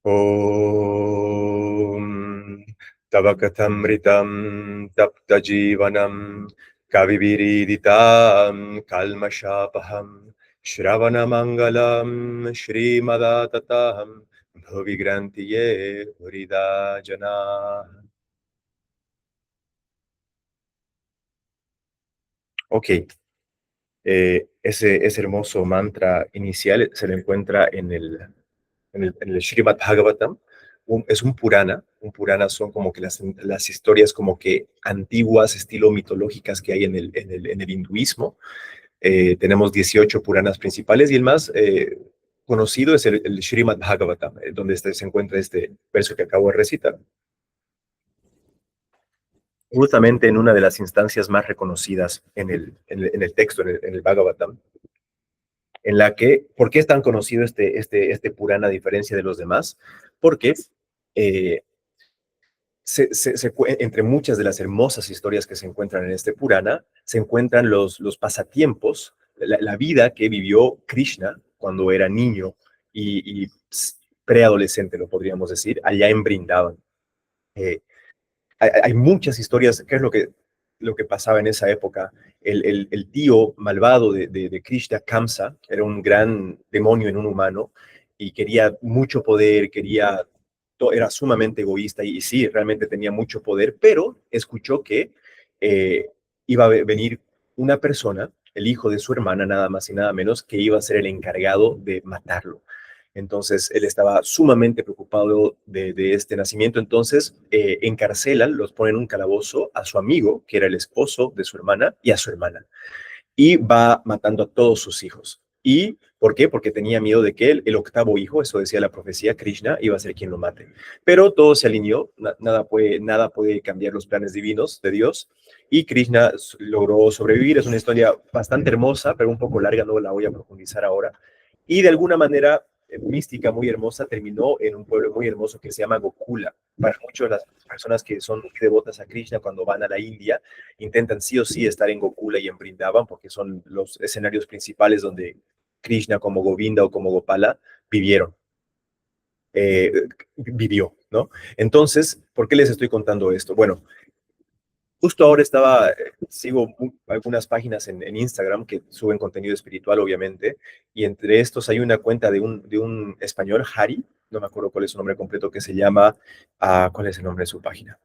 Om Tavakatamritam Taptajivanam Kaviviriditam Kalmashapaham Shravanamangalam Shrimadatataham Bhuvigrantiye Huridajana. Ok, ese hermoso mantra inicial se lo encuentra en el Srimad Bhagavatam. Es un Purana son como que las historias como que antiguas, estilo mitológicas que hay en el hinduismo. Tenemos 18 Puranas principales y el más conocido es el Srimad Bhagavatam, donde se encuentra este verso que acabo de recitar. Justamente en una de las instancias más reconocidas en el texto, en el Bhagavatam, en la que, ¿por qué es tan conocido este Purana a diferencia de los demás? Porque eh, entre muchas de las hermosas historias que se encuentran en este Purana, se encuentran los pasatiempos, la vida que vivió Krishna cuando era niño y preadolescente, lo podríamos decir, allá en Brindavan. Eh, hay muchas historias, ¿qué es lo que pasaba en esa época? El tío malvado de Krishna, Kamsa, era un gran demonio en un humano y quería mucho poder, era sumamente egoísta y sí, realmente tenía mucho poder, pero escuchó que eh, iba a venir una persona, el hijo de su hermana, nada más y nada menos, que iba a ser el encargado de matarlo. Entonces, él estaba sumamente preocupado de este nacimiento. Entonces, encarcelan, los ponen en un calabozo a su amigo, que era el esposo de su hermana, y a su hermana. Y va matando a todos sus hijos. ¿Y por qué? Porque tenía miedo de que el octavo hijo, eso decía la profecía, Krishna, iba a ser quien lo mate. Pero todo se alineó, nada puede cambiar los planes divinos de Dios. Y Krishna logró sobrevivir. Es una historia bastante hermosa, pero un poco larga, no la voy a profundizar ahora. Y de alguna manera mística, muy hermosa, terminó en un pueblo muy hermoso que se llama Gokula. Para muchas de las personas que son muy devotas a Krishna, cuando van a la India, intentan sí o sí estar en Gokula y en Brindavan, porque son los escenarios principales donde Krishna como Govinda o como Gopala vivieron, eh, vivió, ¿no? Entonces, ¿por qué les estoy contando esto? Bueno, justo ahora sigo algunas páginas en Instagram que suben contenido espiritual, obviamente, y entre estos hay una cuenta de un español, Hari, no me acuerdo cuál es su nombre completo, que se llama, ¿cuál es el nombre de su página?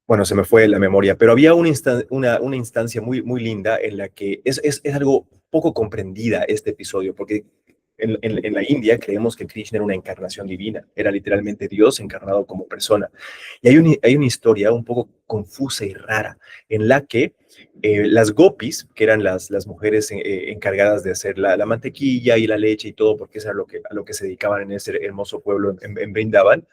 Bueno, se me fue la memoria, pero había una instancia muy, muy linda en la que es algo poco comprendida este episodio, porque en la India creemos que Krishna era una encarnación divina, era literalmente Dios encarnado como persona. Y hay una historia un poco confusa y rara en la que las gopis, que eran las mujeres encargadas de hacer la mantequilla y la leche y todo, porque eso era a lo que se dedicaban en ese hermoso pueblo en Brindavan,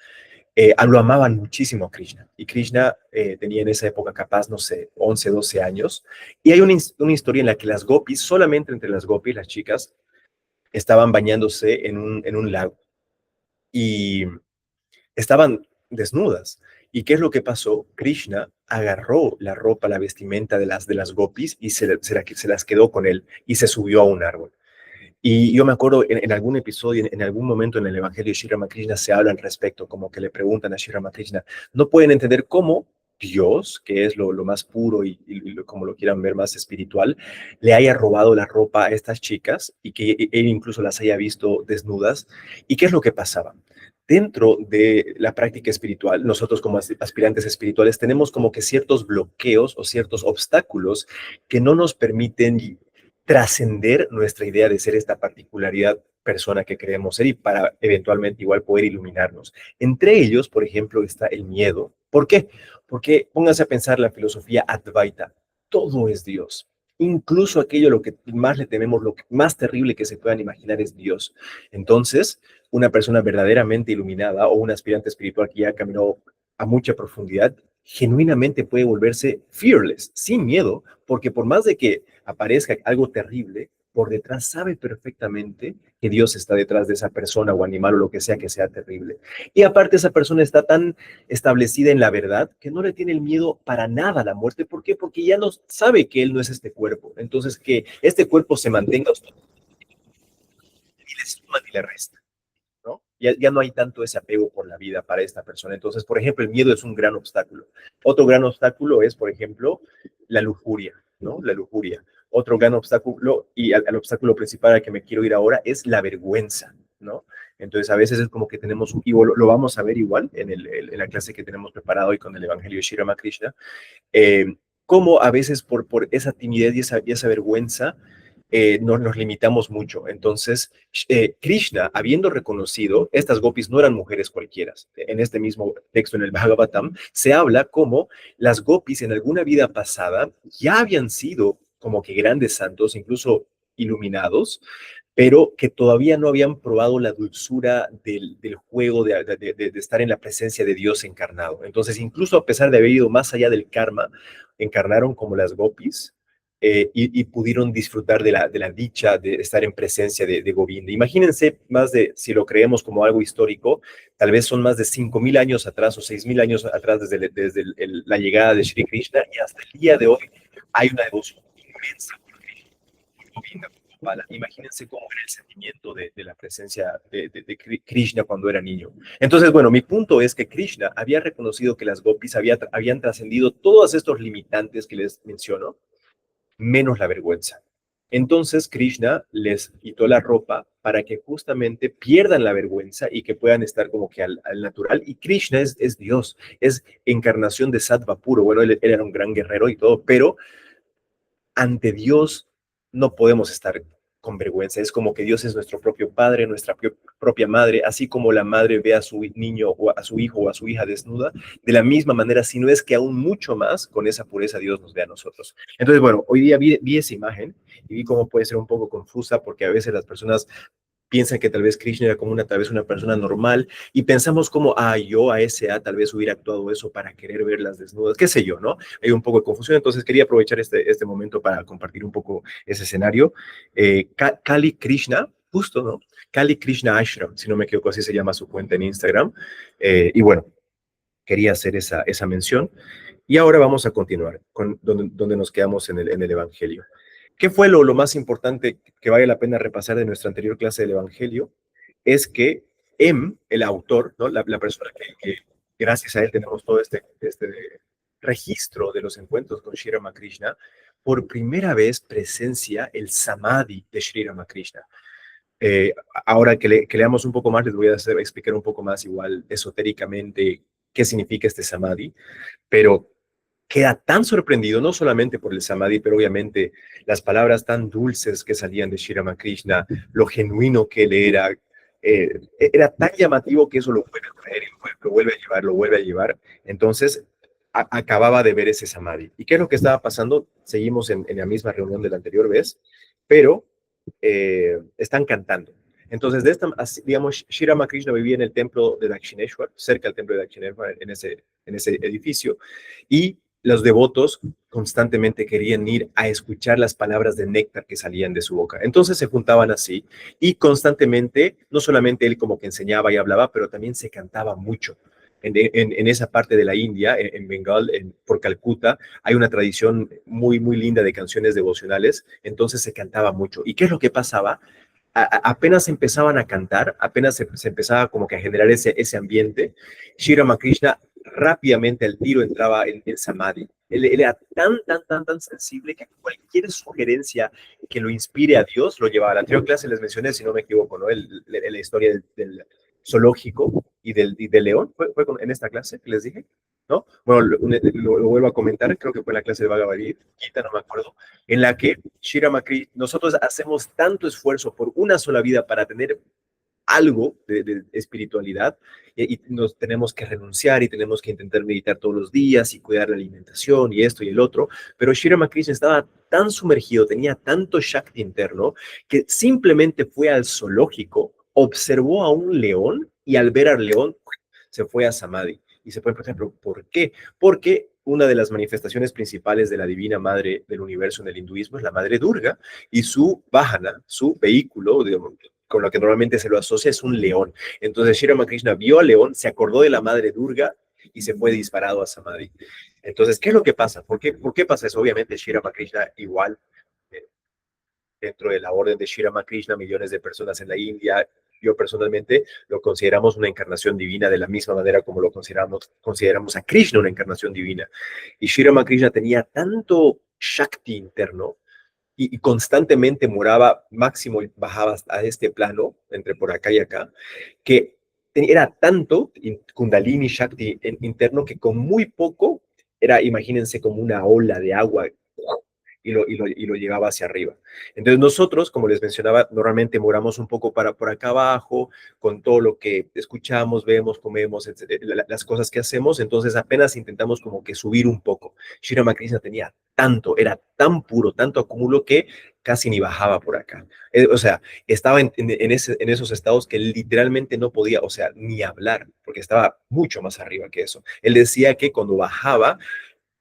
lo amaban muchísimo a Krishna. Y Krishna tenía en esa época capaz, no sé, 11, 12 años. Y hay una historia en la que las gopis, solamente entre las gopis, las chicas, estaban bañándose en un lago. Y estaban desnudas. ¿Y qué es lo que pasó? Krishna agarró la ropa, la vestimenta de las gopis y se las quedó con él y se subió a un árbol. Y yo me acuerdo en algún episodio, en algún momento en el Evangelio de Sri Ramakrishna se habla al respecto, como que le preguntan a Sri Ramakrishna, no pueden entender cómo Dios, que es lo más puro y como lo quieran ver, más espiritual, le haya robado la ropa a estas chicas y que él incluso las haya visto desnudas. ¿Y qué es lo que pasaba? Dentro de la práctica espiritual, nosotros como aspirantes espirituales tenemos como que ciertos bloqueos o ciertos obstáculos que no nos permiten trascender nuestra idea de ser esta particularidad persona que queremos ser y para eventualmente igual poder iluminarnos. Entre ellos, por ejemplo, está el miedo. ¿Por qué? Porque pónganse a pensar la filosofía Advaita. Todo es Dios. Incluso aquello a lo que más le tememos, lo más terrible que se puedan imaginar es Dios. Entonces, una persona verdaderamente iluminada o un aspirante espiritual que ya caminó a mucha profundidad, genuinamente puede volverse fearless, sin miedo, porque por más de que aparezca algo terrible, por detrás sabe perfectamente que Dios está detrás de esa persona o animal o lo que sea terrible. Y aparte esa persona está tan establecida en la verdad que no le tiene el miedo para nada a la muerte. ¿Por qué? Porque ya no sabe que él no es este cuerpo. Entonces que este cuerpo se mantenga ni le suma ni le resta, ¿no? Ya no hay tanto ese apego por la vida para esta persona. Entonces, por ejemplo, el miedo es un gran obstáculo. Otro gran obstáculo es, por ejemplo, la lujuria, ¿no? La lujuria. Otro gran obstáculo, y al obstáculo principal al que me quiero ir ahora, es la vergüenza, ¿no? Entonces, a veces es como que tenemos, y lo vamos a ver igual en la clase que tenemos preparado hoy con el Evangelio de Sri Ramakrishna, eh, cómo a veces por esa timidez y esa vergüenza nos limitamos mucho. Entonces, Krishna, habiendo reconocido, estas gopis no eran mujeres cualquiera. En este mismo texto, en el Bhagavatam, se habla como las gopis en alguna vida pasada ya habían sido como que grandes santos, incluso iluminados, pero que todavía no habían probado la dulzura del juego, de estar en la presencia de Dios encarnado. Entonces, incluso a pesar de haber ido más allá del karma, encarnaron como las gopis, y pudieron disfrutar de la dicha de estar en presencia de Govinda. Imagínense más de, si lo creemos como algo histórico, tal vez son más de 5.000 años atrás o 6.000 años atrás desde la llegada de Sri Krishna, y hasta el día de hoy hay una devoción inmensa por Govinda. Imagínense cómo era el sentimiento de la presencia de Krishna cuando era niño. Entonces, bueno, mi punto es que Krishna había reconocido que las gopis habían trascendido todos estos limitantes que les menciono, menos la vergüenza. Entonces Krishna les quitó la ropa para que justamente pierdan la vergüenza y que puedan estar como que al natural. Y Krishna es Dios, es encarnación de sattva puro. Bueno, él era un gran guerrero y todo, pero ante Dios no podemos estar con vergüenza. Es como que Dios es nuestro propio padre, nuestra propia madre, así como la madre ve a su niño o a su hijo o a su hija desnuda, de la misma manera, si no es que aún mucho más, con esa pureza Dios nos ve a nosotros. Entonces, bueno, hoy día vi esa imagen y vi cómo puede ser un poco confusa, porque a veces las personas piensan que tal vez Krishna era como tal vez una persona normal, y pensamos como, yo a esa edad tal vez hubiera actuado eso para querer verlas desnudas, qué sé yo, ¿no? Hay un poco de confusión, entonces quería aprovechar este momento para compartir un poco ese escenario. Kali Krishna, justo, ¿no? Kali Krishna Ashram, si no me equivoco, así se llama su cuenta en Instagram. Y bueno, quería hacer esa mención. Y ahora vamos a continuar con donde nos quedamos en el Evangelio. ¿Qué fue lo más importante que vale la pena repasar de nuestra anterior clase del Evangelio? Es que el autor, ¿no? La persona que gracias a él tenemos todo este registro de los encuentros con Sri Ramakrishna, por primera vez presencia el Samadhi de Sri Ramakrishna. Ahora que leamos un poco más, les voy a explicar un poco más igual esotéricamente qué significa este Samadhi, pero queda tan sorprendido, no solamente por el Samadhi, pero obviamente las palabras tan dulces que salían de Sri Ramakrishna, lo genuino que él era tan llamativo que eso lo vuelve a traer, lo vuelve a llevar. Entonces, acababa de ver ese Samadhi. ¿Y qué es lo que estaba pasando? Seguimos en la misma reunión de la anterior vez, pero están cantando. Entonces, digamos, Sri Ramakrishna vivía en el templo de Dakshineshwar, cerca del templo de Dakshineshwar, en ese edificio, y los devotos constantemente querían ir a escuchar las palabras de néctar que salían de su boca. Entonces se juntaban así y constantemente, no solamente él como que enseñaba y hablaba, pero también se cantaba mucho. En esa parte de la India, en Bengal, por Calcuta, hay una tradición muy, muy linda de canciones devocionales, entonces se cantaba mucho. ¿Y qué es lo que pasaba? Apenas empezaban a cantar, apenas se empezaba como que a generar ese ambiente, Sri Ramakrishna rápidamente al tiro entraba en Samadhi. Él era tan sensible que cualquier sugerencia que lo inspire a Dios lo llevaba. La anterior clase les mencioné, si no me equivoco, ¿no? La historia del zoológico y del león, ¿fue en esta clase que les dije? ¿No? Bueno, lo vuelvo a comentar, creo que fue en la clase de Bhagavad Gita, no me acuerdo, en la que Sri Ramakrishna, nosotros hacemos tanto esfuerzo por una sola vida para tener algo de espiritualidad, y nos tenemos que renunciar y tenemos que intentar meditar todos los días y cuidar la alimentación y esto y el otro, pero Sri Ramakrishna estaba tan sumergido, tenía tanto Shakti interno, que simplemente fue al zoológico, observó a un león y al ver al león se fue a Samadhi. Y se puede, por ejemplo, ¿por qué? Porque una de las manifestaciones principales de la divina madre del universo en el hinduismo es la madre Durga, y su vahana, su vehículo, con lo que normalmente se lo asocia, es un león. Entonces Sri Ramakrishna vio al león, se acordó de la madre Durga y se fue disparado a Samadhi. Entonces, ¿qué es lo que pasa? ¿Por qué pasa eso? Obviamente Sri Ramakrishna igual, dentro de la orden de Sri Ramakrishna, millones de personas en la India yo personalmente lo consideramos una encarnación divina de la misma manera como lo consideramos a Krishna una encarnación divina. Y Sri Ramakrishna tenía tanto Shakti interno y constantemente moraba, máximo bajaba a este plano, entre por acá y acá, que era tanto Kundalini Shakti interno que con muy poco era, imagínense, como una ola de agua y lo llevaba hacia arriba. Entonces nosotros, como les mencionaba, normalmente moramos un poco para por acá abajo, con todo lo que escuchamos, vemos, comemos, las cosas que hacemos, entonces apenas intentamos como que subir un poco. Sri Ramakrishna tenía tanto, era tan puro, tanto acumulo que casi ni bajaba por acá. O sea, estaba en esos estados que literalmente no podía, o sea, ni hablar, porque estaba mucho más arriba que eso. Él decía que cuando bajaba,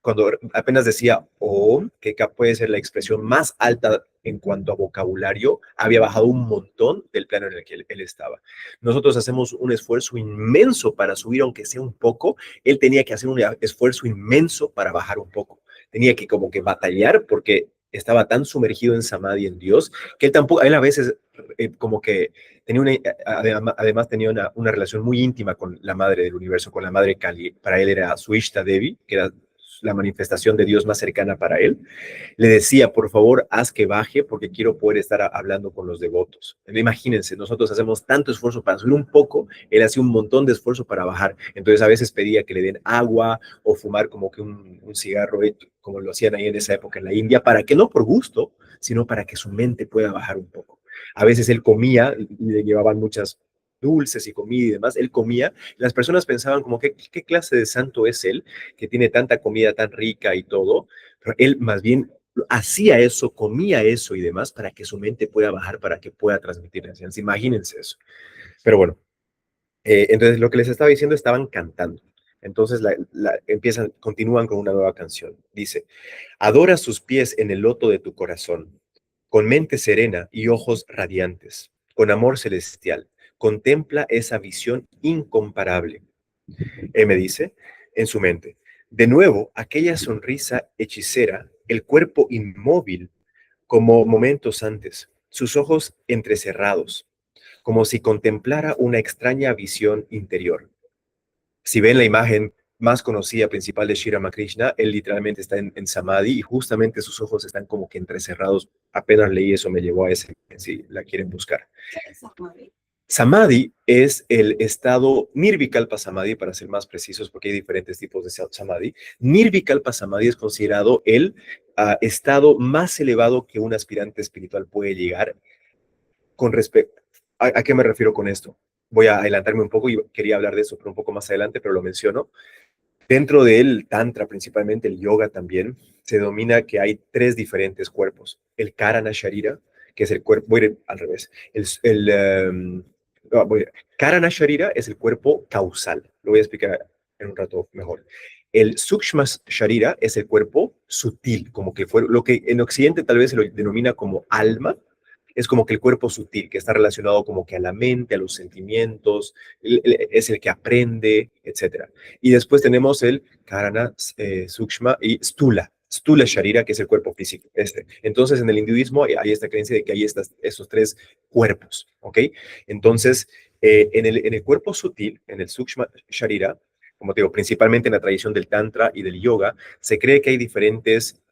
cuando apenas decía Om, que puede ser la expresión más alta en cuanto a vocabulario, había bajado un montón del plano en el que él estaba. Nosotros hacemos un esfuerzo inmenso para subir, aunque sea un poco. Él tenía que hacer un esfuerzo inmenso para bajar un poco. Tenía que como que batallar porque estaba tan sumergido en Samadhi, en Dios, que él tampoco, él a veces como que tenía además tenía una relación muy íntima con la madre del universo, con la madre Kali. Para él era su Ishta Devi, que era la manifestación de Dios más cercana para él. Le decía, por favor, haz que baje porque quiero poder estar hablando con los devotos. Imagínense, nosotros hacemos tanto esfuerzo para subir un poco, él hacía un montón de esfuerzo para bajar. Entonces a veces pedía que le den agua o fumar como que un cigarro, como lo hacían ahí en esa época en la India, para que no por gusto, sino para que su mente pueda bajar un poco. A veces él comía, le llevaban muchas dulces y comida y demás, él comía, las personas pensaban como, ¿qué clase de santo es él, que tiene tanta comida tan rica y todo? Pero él más bien hacía eso, comía eso y demás para que su mente pueda bajar, para que pueda transmitir la enseñanza. Imagínense eso. Pero bueno, entonces lo que les estaba diciendo, estaban cantando. Entonces continúan con una nueva canción. Dice, adora sus pies en el loto de tu corazón, con mente serena y ojos radiantes, con amor celestial. Contempla esa visión incomparable. Él me dice en su mente, de nuevo, aquella sonrisa hechicera, el cuerpo inmóvil como momentos antes, sus ojos entrecerrados, como si contemplara una extraña visión interior. Si ven la imagen más conocida principal de Sri Ramakrishna, él literalmente está en Samadhi y justamente sus ojos están como que entrecerrados. Apenas leí eso, me llevó a ese, si la quieren buscar. Samadhi es el estado, Nirvikalpa Samadhi, para ser más precisos, porque hay diferentes tipos de Samadhi. Nirvikalpa Samadhi es considerado el estado más elevado que un aspirante espiritual puede llegar con respecto. ¿A qué me refiero con esto? Voy a adelantarme un poco y quería hablar de eso, pero un poco más adelante, pero lo menciono. Dentro del Tantra, principalmente el yoga también, se domina que hay tres diferentes cuerpos. El Karana Sharira, que es el cuerpo, voy a ir al revés. Karana Sharira es el cuerpo causal. Lo voy a explicar en un rato mejor. El Sukshma Sharira es el cuerpo sutil, como que fue lo que en Occidente tal vez se lo denomina como alma, es como que el cuerpo sutil, que está relacionado como que a la mente, a los sentimientos, es el que aprende, etcétera. Y después tenemos el Karana, Sukshma y Stula Sharira, que es el cuerpo físico. Entonces, en el hinduismo hay esta creencia de que hay esos tres cuerpos, ¿ok? Entonces, en el cuerpo sutil, en el Sukshma Sharira, como te digo, principalmente en la tradición del Tantra y del Yoga, se cree que hay diferentes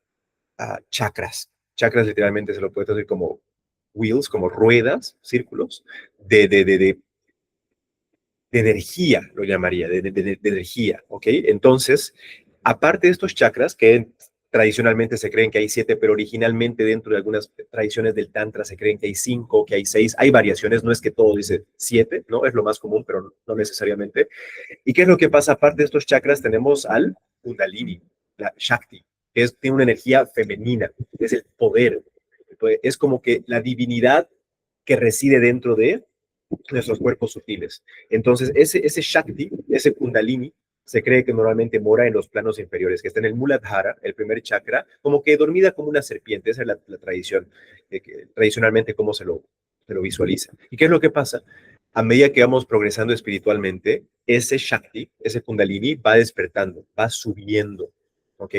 chakras. Chakras literalmente se lo puede traducir como wheels, como ruedas, círculos, de energía, lo llamaría, de energía, ¿ok? Entonces, aparte de estos chakras, que tradicionalmente se creen que hay 7, pero originalmente dentro de algunas tradiciones del Tantra se creen que hay 5, que hay 6, hay variaciones, no es que todo dice 7, ¿no? Es lo más común, pero no necesariamente. ¿Y qué es lo que pasa? Aparte de estos chakras, tenemos al Kundalini, la Shakti, que tiene una energía femenina, es el poder, es como que la divinidad que reside dentro de nuestros cuerpos sutiles. Entonces, ese Shakti, ese Kundalini, se cree que normalmente mora en los planos inferiores, que está en el Muladhara, el primer chakra, como que dormida como una serpiente. Esa es la tradición, tradicionalmente cómo se lo visualiza. ¿Y qué es lo que pasa? A medida que vamos progresando espiritualmente, ese Shakti, ese Kundalini, va despertando, va subiendo, ¿ok?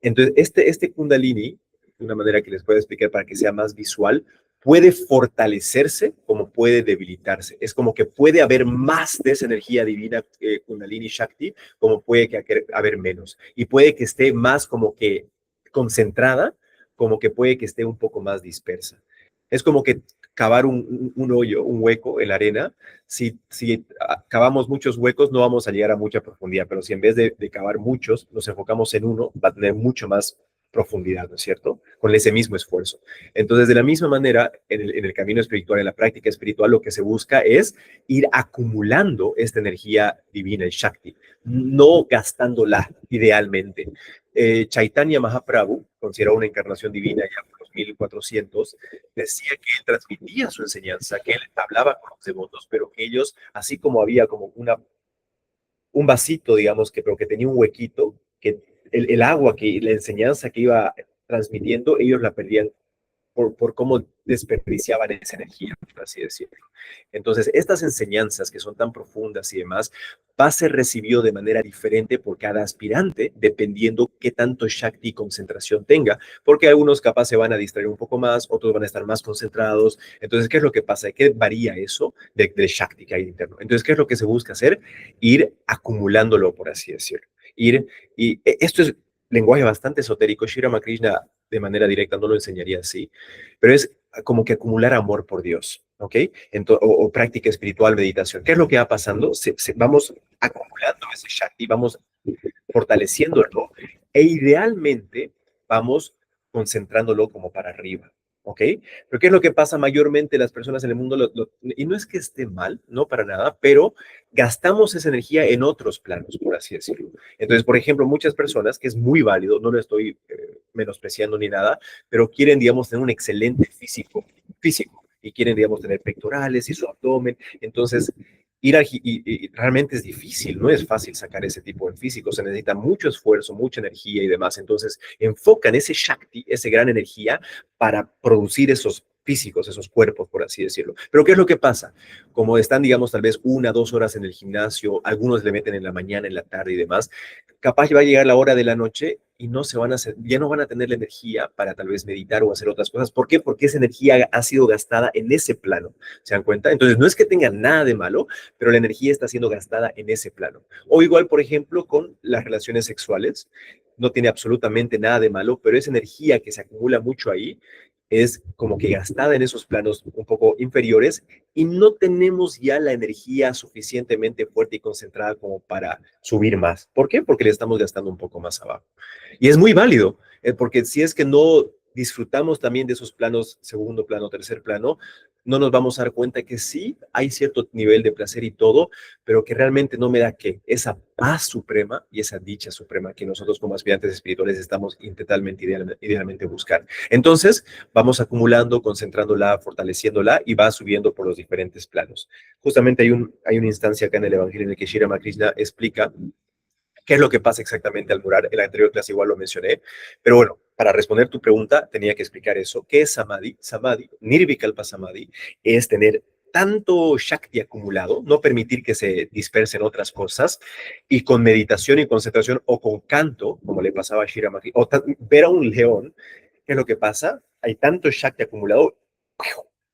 Entonces, este Kundalini, de una manera que les puedo explicar para que sea más visual, puede fortalecerse como puede debilitarse. Es como que puede haber más de esa energía divina, Kundalini Shakti, como puede que haber menos. Y puede que esté más como que concentrada, como que puede que esté un poco más dispersa. Es como que cavar un hoyo, un hueco en la arena. Si cavamos muchos huecos, no vamos a llegar a mucha profundidad, pero si en vez de cavar muchos, nos enfocamos en uno, va a tener mucho más profundidad, ¿no es cierto? Con ese mismo esfuerzo. Entonces, de la misma manera, en el camino espiritual, en la práctica espiritual, lo que se busca es ir acumulando esta energía divina, el Shakti, no gastándola idealmente. Chaitanya Mahaprabhu, considerado una encarnación divina ya por los 1400, decía que él transmitía su enseñanza, que él hablaba con los devotos, pero que ellos, así como había como un vasito, digamos, pero que tenía un huequito, que el agua, la enseñanza que iba transmitiendo, ellos la perdían por cómo desperdiciaban esa energía, por así decirlo. Entonces, estas enseñanzas que son tan profundas y demás, va a ser recibido de manera diferente por cada aspirante, dependiendo qué tanto Shakti y concentración tenga, porque algunos capaz se van a distraer un poco más, otros van a estar más concentrados. Entonces, ¿qué es lo que pasa? ¿Qué varía eso del Shakti que hay interno? Entonces, ¿qué es lo que se busca hacer? Ir acumulándolo, por así decirlo. Esto es lenguaje bastante esotérico. Sri Ramakrishna de manera directa no lo enseñaría así, pero es como que acumular amor por Dios, ¿ok? O práctica espiritual, meditación. ¿Qué es lo que va pasando? Vamos acumulando ese Shakti, vamos fortaleciéndolo e idealmente vamos concentrándolo como para arriba. ¿Ok? Pero ¿qué es lo que pasa mayormente las personas en el mundo? Y no es que esté mal, no para nada, pero gastamos esa energía en otros planos, por así decirlo. Entonces, por ejemplo, muchas personas, que es muy válido, no lo estoy menospreciando ni nada, pero quieren, digamos, tener un excelente físico y quieren, digamos, tener pectorales y su abdomen. Entonces, y realmente es difícil, no es fácil sacar ese tipo de físico, se necesita mucho esfuerzo, mucha energía y demás. Entonces, enfocan ese Shakti, esa gran energía, para producir esos físicos, esos cuerpos, por así decirlo. Pero ¿qué es lo que pasa? Como están, digamos, tal vez 1, 2 horas en el gimnasio, algunos le meten en la mañana, en la tarde y demás, capaz va a llegar la hora de la noche y no se van a hacer, ya no van a tener la energía para tal vez meditar o hacer otras cosas. ¿Por qué? Porque esa energía ha sido gastada en ese plano. ¿Se dan cuenta? Entonces, no es que tengan nada de malo, pero la energía está siendo gastada en ese plano. O igual, por ejemplo, con las relaciones sexuales, no tiene absolutamente nada de malo, pero esa energía que se acumula mucho ahí es como que gastada en esos planos un poco inferiores y no tenemos ya la energía suficientemente fuerte y concentrada como para subir más. ¿Por qué? Porque le estamos gastando un poco más abajo. Y es muy válido, porque si es que no disfrutamos también de esos planos, segundo plano, tercer plano, no nos vamos a dar cuenta que sí hay cierto nivel de placer y todo, pero que realmente no me da que esa paz suprema y esa dicha suprema que nosotros como aspirantes espirituales estamos idealmente buscar. Entonces, vamos acumulando, concentrándola, fortaleciéndola y va subiendo por los diferentes planos. Justamente hay una instancia acá en el Evangelio en el que Shri Ramakrishna explica qué es lo que pasa exactamente al murar. En la anterior clase igual lo mencioné, pero bueno, para responder tu pregunta tenía que explicar eso. ¿Qué es Samadhi? Samadhi, Nirvikalpa Samadhi, es tener tanto Shakti acumulado, no permitir que se dispersen otras cosas, y con meditación y concentración o con canto, como le pasaba a Shri Ramakrishna, o ver a un león. ¿Qué es lo que pasa? Hay tanto Shakti acumulado,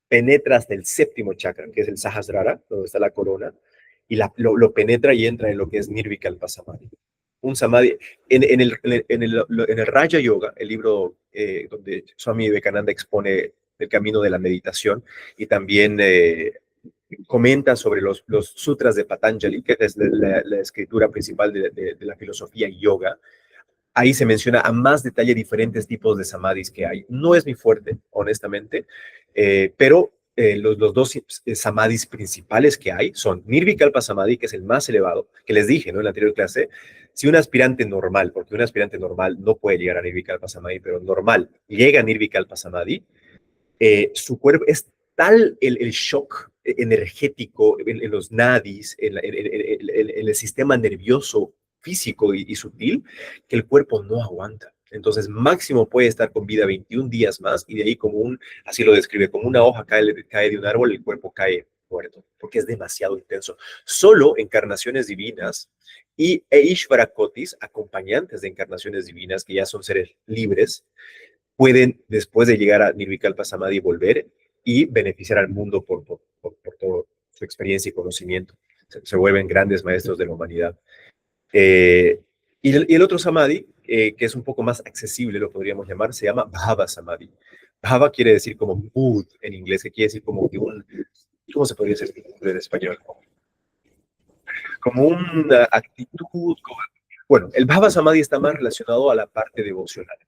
penetra hasta el séptimo chakra, que es el Sahasrara, donde está la corona, y lo penetra y entra en lo que es Nirvikalpa Samadhi. Un Samadhi, en el Raja Yoga, el libro donde Swami Vivekananda expone el camino de la meditación y también comenta sobre los sutras de Patanjali, que es la escritura principal de la filosofía yoga. Ahí se menciona a más detalle diferentes tipos de samadhis que hay. No es mi fuerte, honestamente, pero los dos samadhis principales que hay son Nirvikalpa Samadhi, que es el más elevado, que les dije, ¿no? En la anterior clase, si un aspirante normal, porque un aspirante normal no puede llegar a Nirvikalpa Samadhi, pero normal, llega a Nirvikalpa Samadhi, su cuerpo es tal el shock energético en los nadis, en el sistema nervioso físico y sutil, que el cuerpo no aguanta. Entonces, máximo puede estar con vida 21 días más y de ahí así lo describe, como una hoja cae de un árbol, el cuerpo cae muerto, porque es demasiado intenso. Solo encarnaciones divinas e Ishvarakotis, acompañantes de encarnaciones divinas, que ya son seres libres, pueden, después de llegar a Nirvikalpa Samadhi, volver y beneficiar al mundo por toda su experiencia y conocimiento. Se vuelven grandes maestros de la humanidad. Eh, y el otro samadhi, que es un poco más accesible, lo podríamos llamar, se llama Bhava Samadhi. Bhava quiere decir como mood en inglés, que quiere decir como que un, ¿cómo se podría decir en español? Como una actitud. Bueno, el Bhava Samadhi está más relacionado a la parte devocional,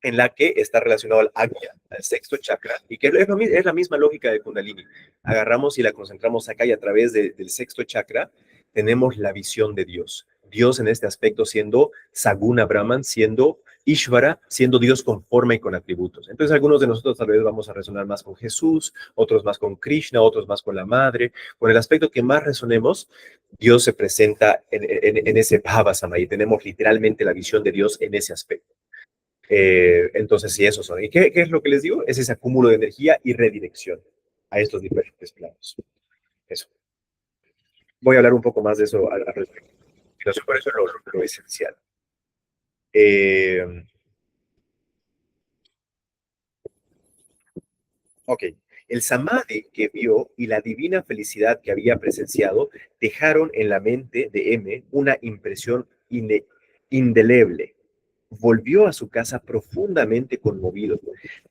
en la que está relacionado al Agnya, al sexto chakra, y que es la misma lógica de Kundalini. Agarramos y la concentramos acá y a través del sexto chakra tenemos la visión de Dios. Dios en este aspecto siendo Saguna Brahman, siendo Ishvara, siendo Dios con forma y con atributos. Entonces algunos de nosotros tal vez vamos a resonar más con Jesús, otros más con Krishna, otros más con la Madre. Con el aspecto que más resonemos, Dios se presenta en ese Bhava Samadhi. Tenemos literalmente la visión de Dios en ese aspecto. Entonces, sí, eso son. ¿Y qué es lo que les digo? Es ese acúmulo de energía y redirección a estos diferentes planos. Eso. Voy a hablar un poco más de eso al respecto. Pero por eso es lo esencial. Eh, ok. El samadhi que vio y la divina felicidad que había presenciado dejaron en la mente de M una impresión indeleble. Volvió a su casa profundamente conmovido.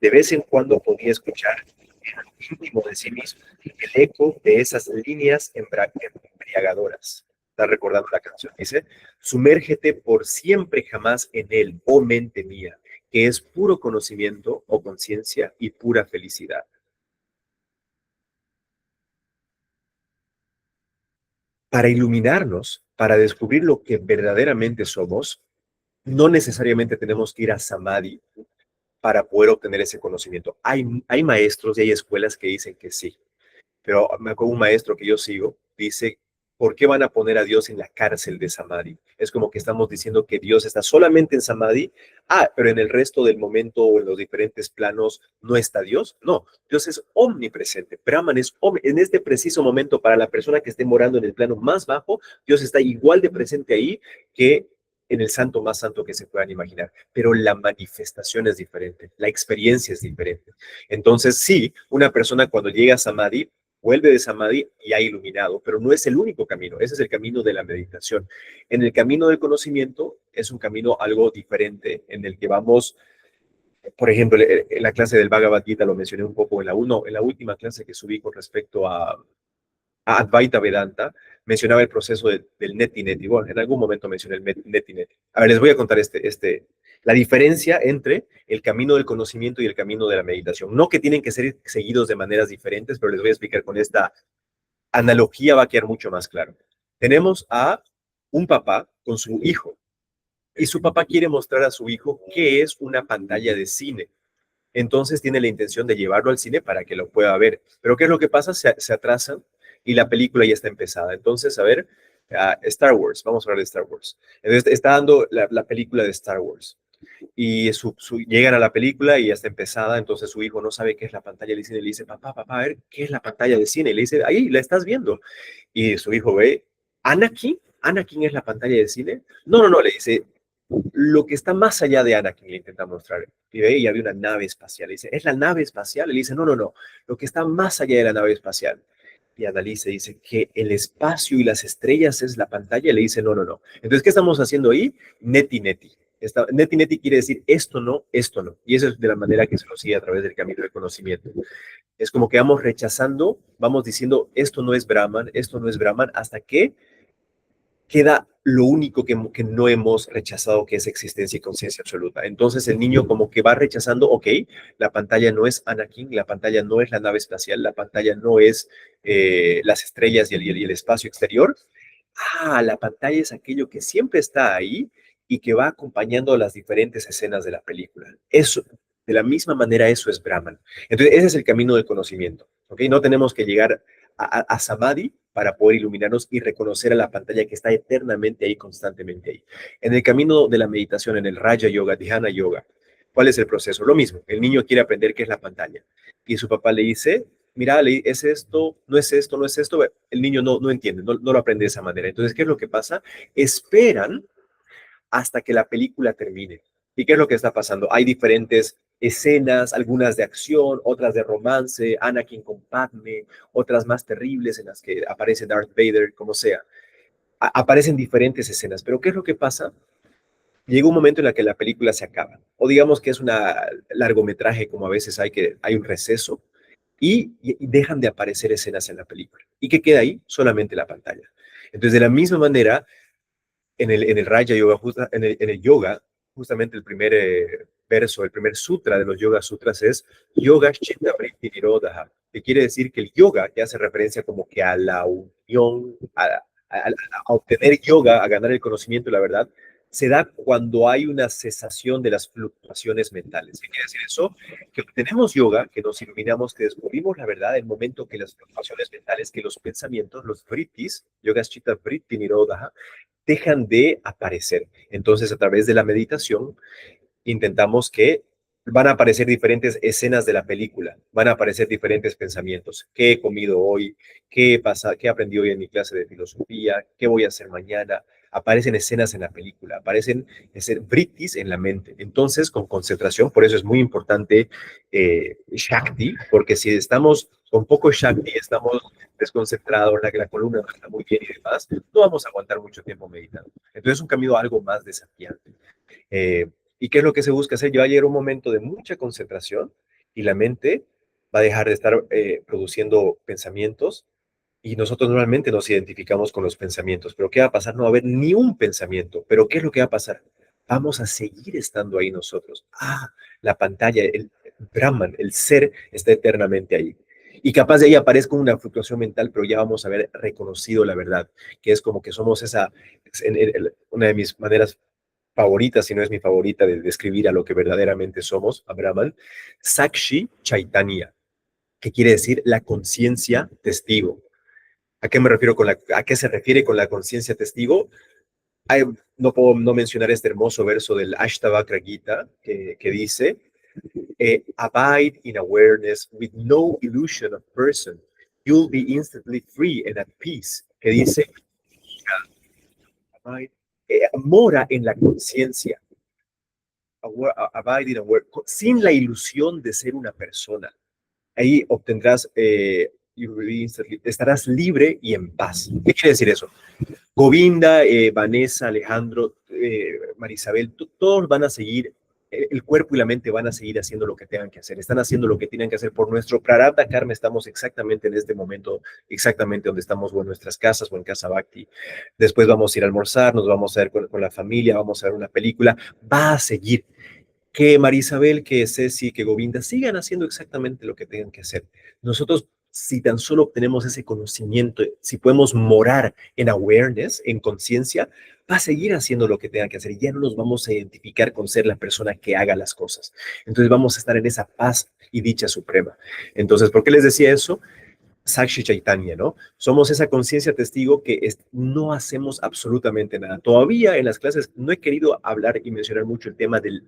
De vez en cuando podía escuchar en lo íntimo de sí mismo el eco de esas líneas embriagadoras. ¿Está recordando la canción? Dice, sumérgete por siempre jamás en él, oh mente mía, que es puro conocimiento o conciencia y pura felicidad. Para iluminarnos, para descubrir lo que verdaderamente somos, no necesariamente tenemos que ir a Samadhi para poder obtener ese conocimiento. Hay maestros y hay escuelas que dicen que sí, pero me acuerdo un maestro que yo sigo, dice, ¿por qué van a poner a Dios en la cárcel de Samadhi? Es como que estamos diciendo que Dios está solamente en Samadhi, pero en el resto del momento o en los diferentes planos no está Dios. No, Dios es omnipresente. Brahman es en este preciso momento para la persona que esté morando en el plano más bajo, Dios está igual de presente ahí que en el santo más santo que se puedan imaginar, pero la manifestación es diferente, la experiencia es diferente. Entonces, sí, una persona cuando llega a Samadhi vuelve de Samadhi y ha iluminado, pero no es el único camino, ese es el camino de la meditación. En el camino del conocimiento es un camino algo diferente en el que vamos, por ejemplo, en la clase del Bhagavad Gita lo mencioné un poco en en la última clase que subí con respecto a Advaita Vedanta, mencionaba el proceso del neti neti. Bueno, en algún momento mencioné el neti neti. A ver, les voy a contar la diferencia entre el camino del conocimiento y el camino de la meditación. No que tienen que ser seguidos de maneras diferentes, pero les voy a explicar con esta analogía, va a quedar mucho más claro. Tenemos a un papá con su hijo y su papá quiere mostrar a su hijo qué es una pantalla de cine. Entonces tiene la intención de llevarlo al cine para que lo pueda ver. Pero ¿qué es lo que pasa? Se atrasan y la película ya está empezada. Entonces, a ver, Star Wars, vamos a hablar de Star Wars. Entonces está dando la película de Star Wars y llegan a la película y ya está empezada, entonces su hijo no sabe qué es la pantalla de cine, le dice, papá, papá, a ver, ¿qué es la pantalla de cine? Y le dice, ahí, la estás viendo. Y su hijo ve, Anakin es la pantalla de cine. No, no, no, le dice, lo que está más allá de Anakin, le intenta mostrar. Y ve, y había una nave espacial. Le dice, ¿es la nave espacial? Y le dice, no, no, no, lo que está más allá de la nave espacial. Y analiza, dice que el espacio y las estrellas es la pantalla. Le dice, no, no, no. Entonces, ¿qué estamos haciendo ahí? Neti, neti. Neti, neti quiere decir esto no, esto no. Y eso es de la manera que se lo sigue a través del camino del conocimiento. Es como que vamos rechazando, vamos diciendo, esto no es Brahman, esto no es Brahman, hasta que queda lo único que no hemos rechazado, que es existencia y conciencia absoluta. Entonces el niño como que va rechazando, ok, la pantalla no es Anakin, la pantalla no es la nave espacial, la pantalla no es las estrellas y el espacio exterior. La pantalla es aquello que siempre está ahí y que va acompañando las diferentes escenas de la película. Eso, de la misma manera, eso es Brahman. Entonces, ese es el camino del conocimiento, ¿ok? No tenemos que llegar a Samadhi para poder iluminarnos y reconocer a la pantalla que está eternamente ahí, constantemente ahí. En el camino de la meditación, en el Raja Yoga, Dhyana Yoga, ¿cuál es el proceso? Lo mismo, el niño quiere aprender qué es la pantalla y su papá le dice, mira, es esto, no es esto, no es esto. El niño no entiende, no lo aprende de esa manera. Entonces, ¿qué es lo que pasa? Esperan hasta que la película termine. ¿Y qué es lo que está pasando? Hay diferentes escenas, algunas de acción, otras de romance, Anakin con Padme, otras más terribles en las que aparece Darth Vader, como sea. Aparecen diferentes escenas, pero ¿qué es lo que pasa? Llega un momento en el que la película se acaba, o digamos que es un largometraje, como a veces hay, que hay un receso, y dejan de aparecer escenas en la película. ¿Y qué queda ahí? Solamente la pantalla. Entonces, de la misma manera, en el Raja Yoga, en el yoga, justamente el primer verso, el primer sutra de los Yoga Sutras es Yoga Chitta Vritti Nirodha, que quiere decir que el yoga ya hace referencia como que a la unión, a obtener yoga, a ganar el conocimiento y la verdad, se da cuando hay una cesación de las fluctuaciones mentales. ¿Qué quiere decir eso? Que obtenemos yoga, que nos iluminamos, que descubrimos la verdad en el momento que las fluctuaciones mentales, que los pensamientos, los vrittis, Yoga Chitta Vritti Nirodha, dejan de aparecer. Entonces, a través de la meditación, intentamos que van a aparecer diferentes escenas de la película, van a aparecer diferentes pensamientos. ¿Qué he comido hoy? ¿Qué pasa? ¿Qué aprendí hoy en mi clase de filosofía? ¿Qué voy a hacer mañana? Aparecen escenas en la película, aparecen vrittis en la mente. Entonces, con concentración, por eso es muy importante Shakti, porque si estamos con poco Shakti, estamos desconcentrados, la columna no está muy bien y demás, no vamos a aguantar mucho tiempo meditando. Entonces, es un camino algo más desafiante. Eh, ¿Y qué es lo que se busca hacer? Ya va a llegar un momento de mucha concentración y la mente va a dejar de estar produciendo pensamientos y nosotros normalmente nos identificamos con los pensamientos, pero ¿qué va a pasar? No va a haber ni un pensamiento, pero ¿qué es lo que va a pasar? Vamos a seguir estando ahí nosotros. La pantalla, el Brahman, el ser está eternamente ahí. Y capaz de ahí aparezca una fluctuación mental, pero ya vamos a haber reconocido la verdad, que es como que somos una de mis maneras favorita, si no es mi favorita, de describir a lo que verdaderamente somos, a Brahman, Sakshi Chaitanya, que quiere decir la conciencia testigo. ¿A qué me refiero a qué se refiere con la conciencia testigo? Hay, no puedo no mencionar este hermoso verso del Ashtavakra Gita que dice, abide in awareness with no illusion of person. You'll be instantly free and at peace. Que dice, abide, mora en la conciencia abide in aware, sin la ilusión de ser una persona. Ahí obtendrás, estarás libre y en paz. ¿Qué quiere decir eso? Govinda, Vanessa, Alejandro, Marisabel, todos van a seguir, el cuerpo y la mente van a seguir haciendo lo que tengan que hacer, están haciendo lo que tienen que hacer por nuestro prarabdha karma, estamos exactamente en este momento, exactamente donde estamos o en nuestras casas o en casa Bhakti, después vamos a ir a almorzar, nos vamos a ver con la familia, vamos a ver una película, va a seguir, que Marisabel, que Ceci, que Govinda sigan haciendo exactamente lo que tengan que hacer. Nosotros, si tan solo obtenemos ese conocimiento, si podemos morar en awareness, en conciencia, va a seguir haciendo lo que tenga que hacer y ya no nos vamos a identificar con ser la persona que haga las cosas. Entonces vamos a estar en esa paz y dicha suprema. Entonces, ¿por qué les decía eso? Sakshi Chaitanya, ¿no? Somos esa conciencia testigo que no hacemos absolutamente nada. Todavía en las clases no he querido hablar y mencionar mucho el tema del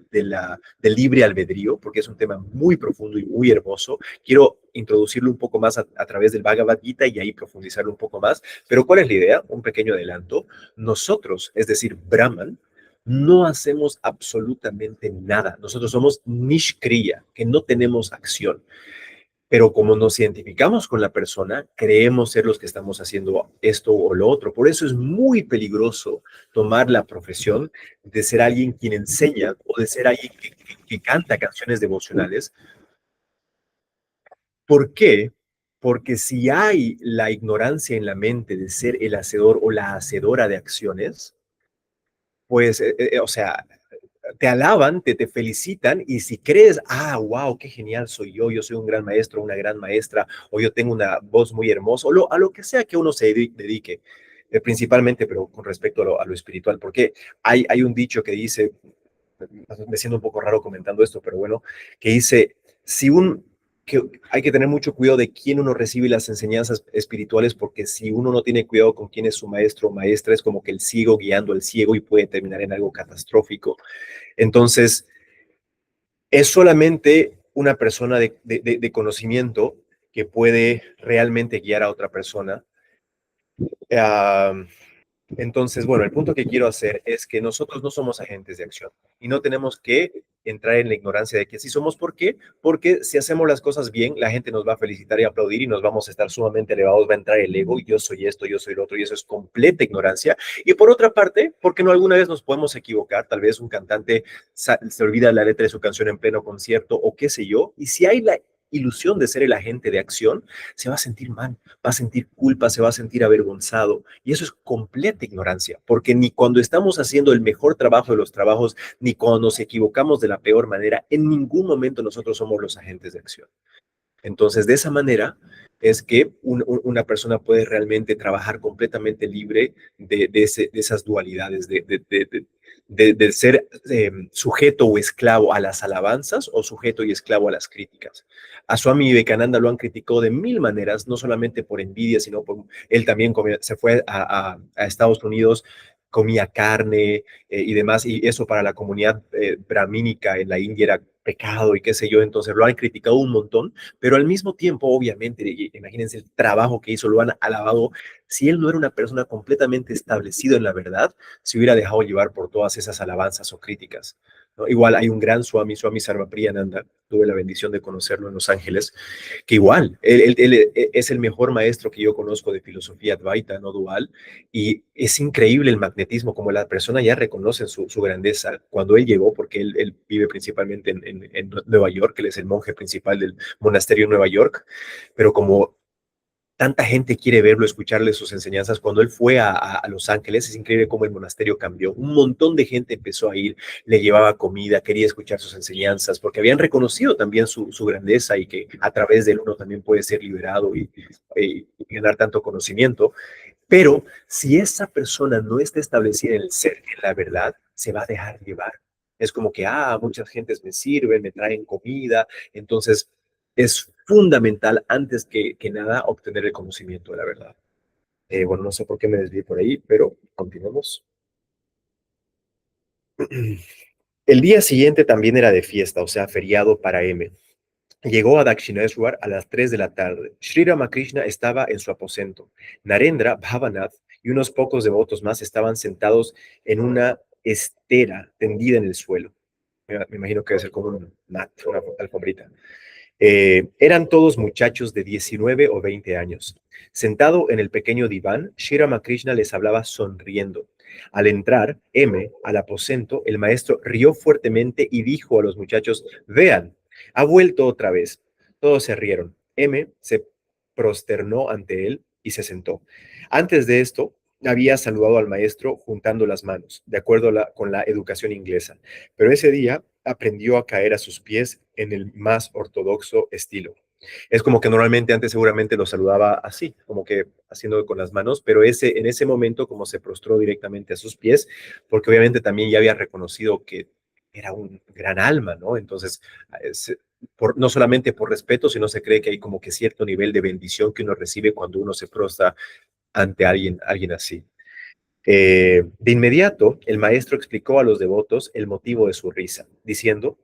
libre albedrío, porque es un tema muy profundo y muy hermoso. Quiero introducirlo un poco más a través del Bhagavad Gita y ahí profundizarlo un poco más. Pero ¿cuál es la idea? Un pequeño adelanto. Nosotros, es decir, Brahman, no hacemos absolutamente nada. Nosotros somos Nishkriya, que no tenemos acción. Pero como nos identificamos con la persona, creemos ser los que estamos haciendo esto o lo otro. Por eso es muy peligroso tomar la profesión de ser alguien quien enseña o de ser alguien que canta canciones devocionales. ¿Por qué? Porque si hay la ignorancia en la mente de ser el hacedor o la hacedora de acciones, pues, o sea, te alaban, te felicitan y si crees, wow, qué genial soy yo soy un gran maestro, una gran maestra, o yo tengo una voz muy hermosa, a lo que sea que uno se dedique, principalmente, pero con respecto a lo espiritual, porque hay un dicho que dice, me siento un poco raro comentando esto, pero bueno, que dice, si un, que hay que tener mucho cuidado de quién uno recibe las enseñanzas espirituales, porque si uno no tiene cuidado con quién es su maestro o maestra, es como que el ciego guiando al ciego y puede terminar en algo catastrófico. Entonces, es solamente una persona de conocimiento que puede realmente guiar a otra persona. Entonces, bueno, el punto que quiero hacer es que nosotros no somos agentes de acción y no tenemos que entrar en la ignorancia de que sí somos. ¿Por qué? Porque si hacemos las cosas bien, la gente nos va a felicitar y aplaudir y nos vamos a estar sumamente elevados, va a entrar el ego, yo soy esto, yo soy lo otro, y eso es completa ignorancia. Y por otra parte, porque no alguna vez nos podemos equivocar, tal vez un cantante se olvida la letra de su canción en pleno concierto o qué sé yo, y si hay la ilusión de ser el agente de acción, se va a sentir mal, va a sentir culpa, se va a sentir avergonzado. Y eso es completa ignorancia, porque ni cuando estamos haciendo el mejor trabajo de los trabajos, ni cuando nos equivocamos de la peor manera, en ningún momento nosotros somos los agentes de acción. Entonces, de esa manera es que una persona puede realmente trabajar completamente libre de esas dualidades, de ser sujeto o esclavo a las alabanzas o sujeto y esclavo a las críticas. A Swami Vivekananda lo han criticado de mil maneras, no solamente por envidia, sino por él también se fue a Estados Unidos, comía carne y demás, y eso para la comunidad brahmínica en la India era pecado y qué sé yo, entonces lo han criticado un montón, pero al mismo tiempo, obviamente, imagínense el trabajo que hizo, lo han alabado. Si él no era una persona completamente establecida en la verdad, se hubiera dejado llevar por todas esas alabanzas o críticas, ¿no? Igual hay un gran Swami, Swami Sarvapriyananda, tuve la bendición de conocerlo en Los Ángeles, que igual, él es el mejor maestro que yo conozco de filosofía Advaita, no dual, y es increíble el magnetismo, como la persona ya reconoce su grandeza cuando él llegó, porque él vive principalmente en Nueva York, él es el monje principal del monasterio en Nueva York, pero como tanta gente quiere verlo, escucharle sus enseñanzas. Cuando él fue a Los Ángeles, es increíble cómo el monasterio cambió. Un montón de gente empezó a ir, le llevaba comida, quería escuchar sus enseñanzas, porque habían reconocido también su grandeza y que a través de él uno también puede ser liberado y ganar tanto conocimiento. Pero si esa persona no está establecida en el ser, en la verdad, se va a dejar llevar. Es como que, muchas gentes me sirven, me traen comida. Entonces, es fundamental, antes que nada, obtener el conocimiento de la verdad. Bueno, no sé por qué me desvié por ahí, pero continuemos. El día siguiente también era de fiesta, o sea, feriado para M. Llegó a Dakshineshwar a las 3 de la tarde. Sri Ramakrishna estaba en su aposento. Narendra, Bhavanath y unos pocos devotos más estaban sentados en una estera tendida en el suelo. Me imagino que debe ser como un mat, una alfombrita. Eran todos muchachos de 19 o 20 años. Sentado en el pequeño diván, Sri Ramakrishna les hablaba sonriendo. Al entrar M al aposento, el maestro rió fuertemente y dijo a los muchachos: vean, ha vuelto otra vez. Todos se rieron. M se prosternó ante él y se sentó. Antes de esto, había saludado al maestro juntando las manos, de acuerdo con la educación inglesa, pero ese día aprendió a caer a sus pies en el más ortodoxo estilo. Es como que normalmente antes seguramente lo saludaba así, como que haciendo con las manos, pero en ese momento como se prostró directamente a sus pies, porque obviamente también ya había reconocido que era un gran alma, ¿no? Entonces, no solamente por respeto, sino se cree que hay como que cierto nivel de bendición que uno recibe cuando uno se prostra ante alguien así. De inmediato, el maestro explicó a los devotos el motivo de su risa, diciendo: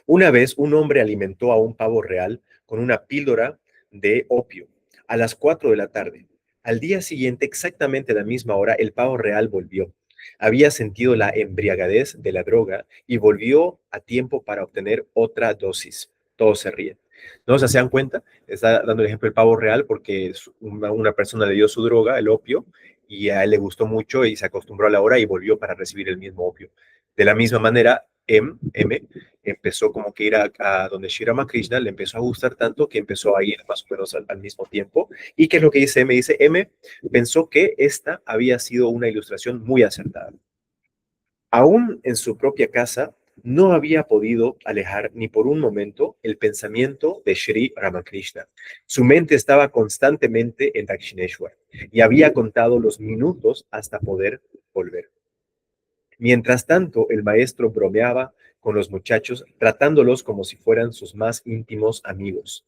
una vez un hombre alimentó a un pavo real con una píldora de opio a las 4 de la tarde. Al día siguiente, exactamente a la misma hora, el pavo real volvió. Había sentido la embriagadez de la droga y volvió a tiempo para obtener otra dosis. Todos se ríen. ¿No? O sea, se dan cuenta, está dando el ejemplo del pavo real porque una persona le dio su droga, el opio, y a él le gustó mucho y se acostumbró a la hora y volvió para recibir el mismo opio. De la misma manera, M empezó como que ir a donde Shri Ramakrishna, le empezó a gustar tanto que empezó a ir más o menos al mismo tiempo. ¿Y qué es lo que dice M? Dice, M pensó que esta había sido una ilustración muy acertada. Aún en su propia casa, no había podido alejar ni por un momento el pensamiento de Sri Ramakrishna. Su mente estaba constantemente en Dakshineshwar y había contado los minutos hasta poder volver. Mientras tanto, el maestro bromeaba con los muchachos, tratándolos como si fueran sus más íntimos amigos.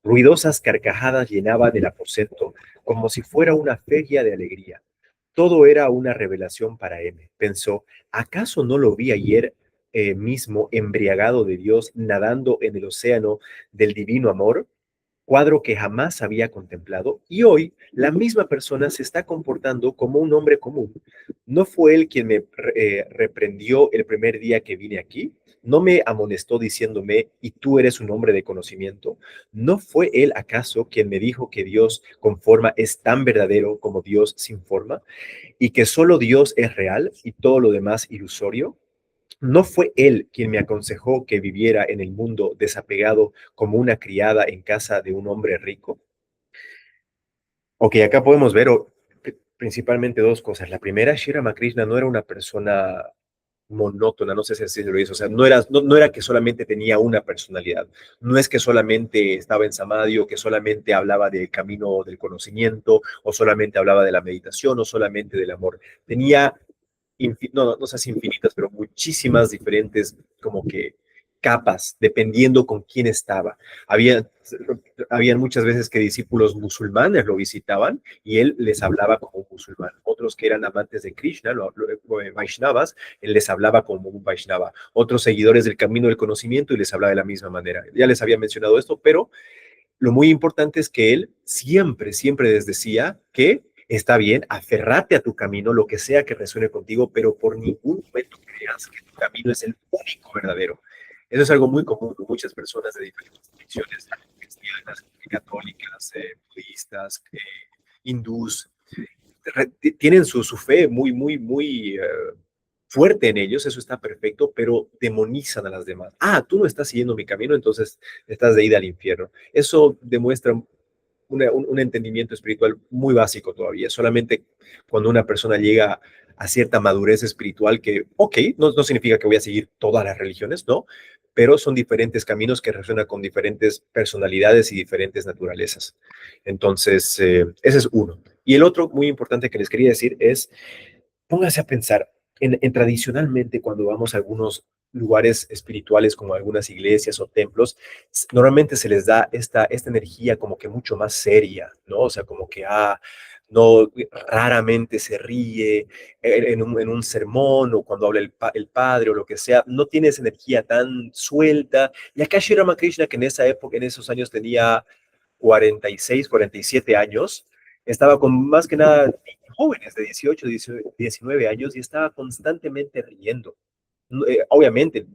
Ruidosas carcajadas llenaban el aposento, como si fuera una feria de alegría. Todo era una revelación para M. Pensó, ¿acaso no lo vi ayer mismo embriagado de Dios, nadando en el océano del divino amor? cuadro que jamás había contemplado y hoy la misma persona se está comportando como un hombre común. No fue él quien me reprendió el primer día que vine aquí, no me amonestó diciéndome, y tú eres un hombre de conocimiento. ¿No fue él acaso quien me dijo que Dios con forma es tan verdadero como Dios sin forma? Y que solo Dios es real y todo lo demás ilusorio. ¿No fue él quien me aconsejó que viviera en el mundo desapegado como una criada en casa de un hombre rico? Ok, acá podemos ver principalmente dos cosas. La primera, Shri Ramakrishna no era una persona monótona, no sé si así lo dice, o sea, no era que solamente tenía una personalidad, no es que solamente estaba en Samadhi o que solamente hablaba del camino del conocimiento o solamente hablaba de la meditación o solamente del amor. Tenía no sé si infinitas, pero muchísimas diferentes como que capas, dependiendo con quién estaba. Había, habían muchas veces que discípulos musulmanes lo visitaban y él les hablaba como un musulmán. Otros que eran amantes de Krishna, Vaishnavas, él les hablaba como un Vaishnava. Otros seguidores del camino del conocimiento y les hablaba de la misma manera. Ya les había mencionado esto, pero lo muy importante es que él siempre les decía que está bien, aferrate a tu camino, lo que sea que resuene contigo, pero por ningún momento creas que tu camino es el único verdadero. Eso es algo muy común con muchas personas de diferentes religiones, cristianas, católicas, budistas, hindús, tienen su fe muy fuerte en ellos, eso está perfecto, pero demonizan a las demás. Ah, tú no estás siguiendo mi camino, entonces estás de ida al infierno. Eso demuestra un entendimiento espiritual muy básico todavía. Solamente cuando una persona llega a cierta madurez espiritual que, ok, no significa que voy a seguir todas las religiones, no, pero son diferentes caminos que resuenan con diferentes personalidades y diferentes naturalezas. Entonces, ese es uno. Y el otro muy importante que les quería decir es, póngase a pensar, tradicionalmente cuando vamos a algunos lugares espirituales como algunas iglesias o templos, normalmente se les da esta energía como que mucho más seria, ¿no? O sea, como que, no, raramente se ríe en un sermón o cuando habla el padre o lo que sea, no tiene esa energía tan suelta. Y acá Sri Ramakrishna, que en esa época, en esos años tenía 46, 47 años, estaba con más que nada jóvenes de 18, 19 años y estaba constantemente riendo. Obviamente,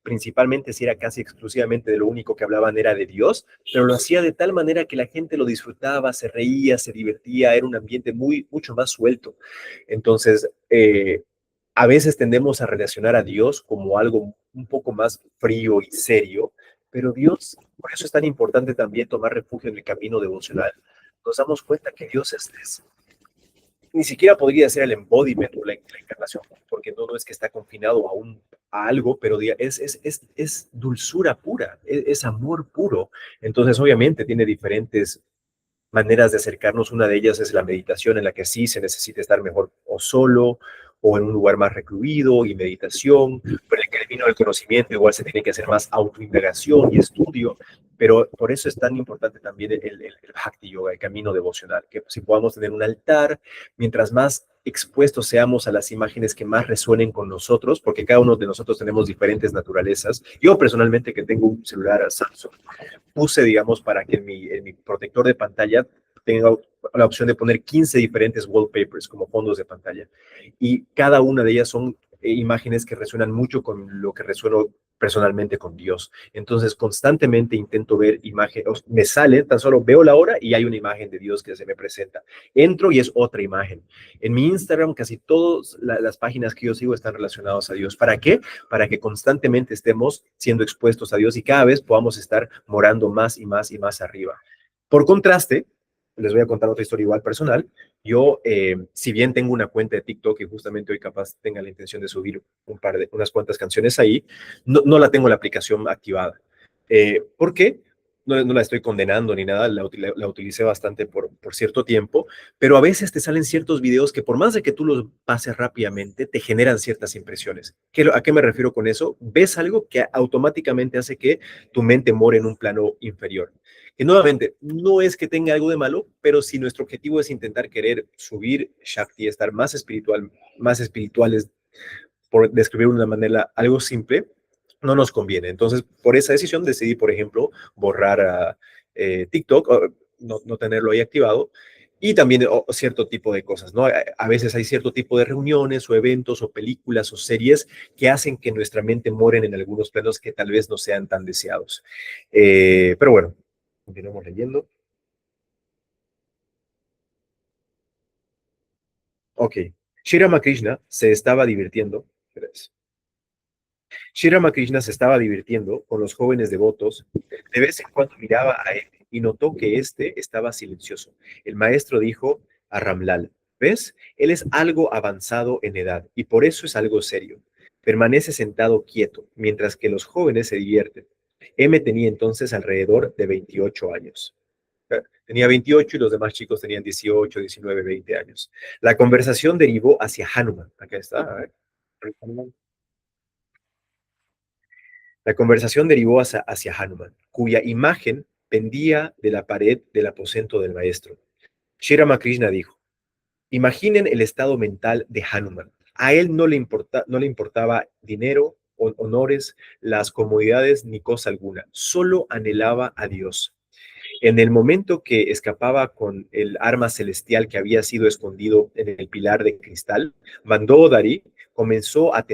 principalmente si era casi exclusivamente de lo único que hablaban era de Dios, pero lo hacía de tal manera que la gente lo disfrutaba, se reía, se divertía, era un ambiente mucho más suelto. Entonces, a veces tendemos a relacionar a Dios como algo un poco más frío y serio, pero Dios, por eso es tan importante también tomar refugio en el camino devocional. Nos damos cuenta que Dios ni siquiera podría ser el embodiment o la encarnación, porque no es que está confinado a algo, pero es dulzura pura, es amor puro. Entonces, obviamente, tiene diferentes maneras de acercarnos. Una de ellas es la meditación, en la que sí se necesita estar mejor o solo o en un lugar más recluido y meditación, pero el camino del conocimiento igual se tiene que hacer más autoindagación y estudio, pero por eso es tan importante también el Bhakti Yoga, el camino devocional, que si podamos tener un altar, mientras más expuestos seamos a las imágenes que más resuenen con nosotros, porque cada uno de nosotros tenemos diferentes naturalezas. Yo personalmente que tengo un celular Samsung, puse, digamos, para que en mi protector de pantalla tenga la opción de poner 15 diferentes wallpapers como fondos de pantalla. Y cada una de ellas son imágenes que resuenan mucho con lo que resueno personalmente con Dios. Entonces, constantemente intento ver imágenes, me sale, tan solo veo la hora y hay una imagen de Dios que se me presenta. Entro y es otra imagen. En mi Instagram, casi todas las páginas que yo sigo están relacionadas a Dios. ¿Para qué? Para que constantemente estemos siendo expuestos a Dios y cada vez podamos estar morando más y más y más arriba. Por contraste, les voy a contar otra historia igual personal. Yo, si bien tengo una cuenta de TikTok y justamente hoy capaz tenga la intención de subir unas cuantas canciones ahí, no la tengo la aplicación activada. ¿Por qué? No la estoy condenando ni nada, la utilicé bastante por cierto tiempo, pero a veces te salen ciertos videos que por más de que tú los pases rápidamente, te generan ciertas impresiones. ¿A qué me refiero con eso? Ves algo que automáticamente hace que tu mente more en un plano inferior. Que nuevamente, no es que tenga algo de malo, pero si nuestro objetivo es intentar querer subir Shakti, estar más espirituales, por describir de una manera algo simple, no nos conviene. Entonces, por esa decisión decidí, por ejemplo, borrar TikTok, no tenerlo ahí activado, y también cierto tipo de cosas, ¿no? A veces hay cierto tipo de reuniones o eventos o películas o series que hacen que nuestra mente mueren en algunos planos que tal vez no sean tan deseados. Pero bueno, continuamos leyendo. Ok. Shri Ramakrishna se estaba divirtiendo. Sri Ramakrishna se estaba divirtiendo con los jóvenes devotos. De vez en cuando miraba a él y notó que éste estaba silencioso. El maestro dijo a Ramlal, ¿ves? Él es algo avanzado en edad y por eso es algo serio. Permanece sentado quieto mientras que los jóvenes se divierten. M tenía entonces alrededor de 28 años. Tenía 28 y los demás chicos tenían 18, 19, 20 años. La conversación derivó hacia Hanuman. Acá está. A ver. La conversación derivó hacia Hanuman, cuya imagen pendía de la pared del aposento del maestro. Sri Ramakrishna dijo, imaginen el estado mental de Hanuman. A él no le importaba dinero, honores, las comodidades ni cosa alguna. Solo anhelaba a Dios. En el momento que escapaba con el arma celestial que había sido escondido en el pilar de cristal, Mandodari comenzó a